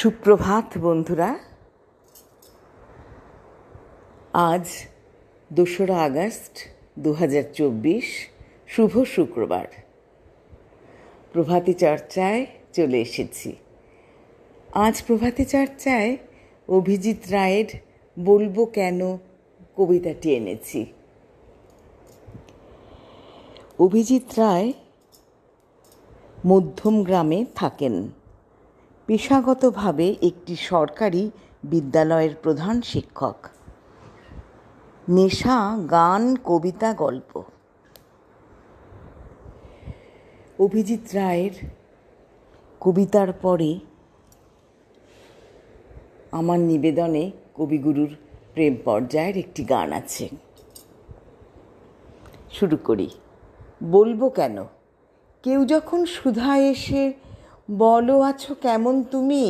সুপ্রভাত বন্ধুরা। আজ 2রা আগস্ট 2024, শুভ শুক্রবার। প্রভাতী চর্চায় চলে এসেছি। আজ প্রভাতী চর্চায় অভিজিৎ রায়ের বলবো কেন কবিতাটি এনেছি। অভিজিৎ রায় মধ্যম গ্রামে থাকেন। পেশাগতভাবে একটি সরকারি বিদ্যালয়ের প্রধান শিক্ষক। নেশা গান, কবিতা, গল্প। অভিজিৎ রায়ের কবিতার পরে আমার নিবেদনে কবিগুরুর প্রেম পর্যায়ের একটি গান আছে। শুরু করি। বলবো কেন। কেউ যখন সুধা এসে বলো আছো কেমন তুমি,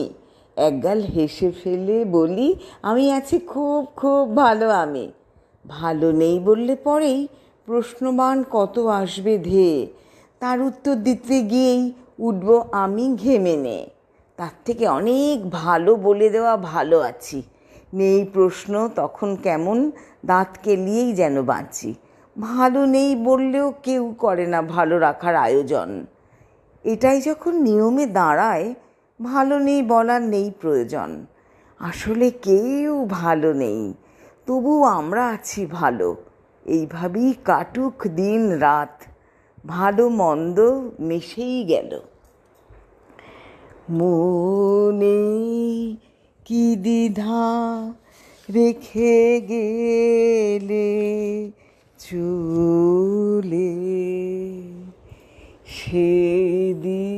একগাল হেসে ফেলে বলি আমি আছি খুব খুব ভালো। আমি ভালো নেই বললে পরেই প্রশ্নবাণ কত আসবে ধেয়ে, তার উত্তর দিতে গিয়েই উঠব আমি ঘেমে নে। তার থেকে অনেক ভালো বলে দেওয়া ভালো আছি। নেই প্রশ্ন তখন কেমন দাঁত কেলিয়েই যেন বাঁচি। ভালো নেই বললেও কেউ করে না ভালো রাখার আয়োজন। এটাই যখন নিয়মে দাঁড়ায়, ভালো নেই বলার নেই প্রয়োজন। আসলে কেউ ভালো নেই, তবু আমরা আছি ভালো। এইভাবেই কাটুক দিন রাত, ভালো মন্দ মিশেই গেল। মনে কি দ্বিধা রেখে গেলে চলে, সেদিন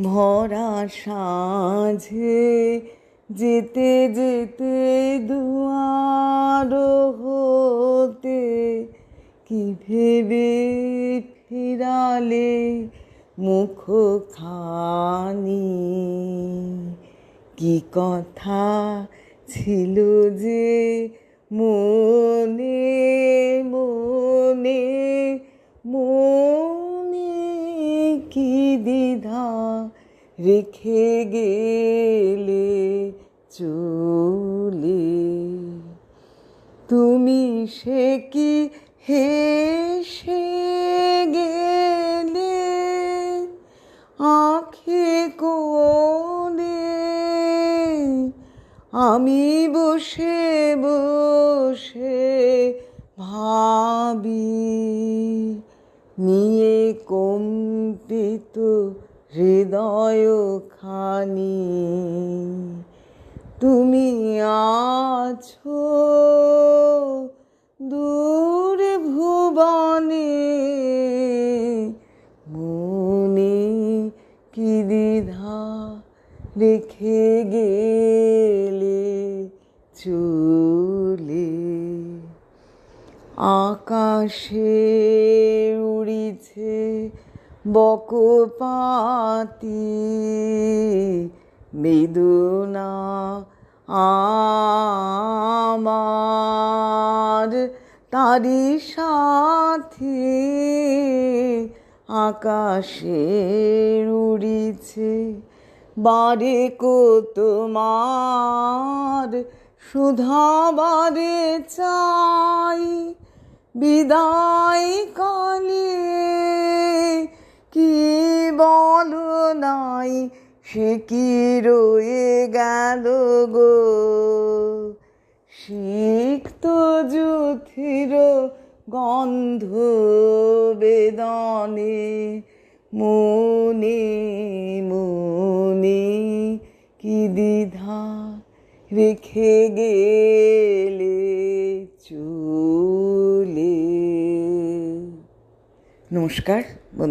ভরা সাঁঝে যেতে যেতে দুয়ার হতে, কি ভেবে ফিরালে মুখখানি। কি কথা ছিল যে মনে মনে মনে, কি দ্বিধা রেখে গেলে চলে। তুমি সে কি হেসে গেলে আঁখে কোলে, আমি বসে বসে ভাবি নিয়ে কম্পিত হৃদয়খানি। তুমি আছো দূর ভুবনে, মনে কি দ্বিধা রেখে গেলে চলে। আকাশে উড়িছে বকপাতি বেদনা আমার, তারি সাথে আকাশে উড়িছে বারে তোমার শুধাবারে চাই বিদায় কালে। কি বলো নাই সে কি রয়ে গেল গো, সিক্ত যুথির গন্ধ বেদনে। মনে মনে কি দ্বিধা রেখে গেলে চলে। নমস্কার।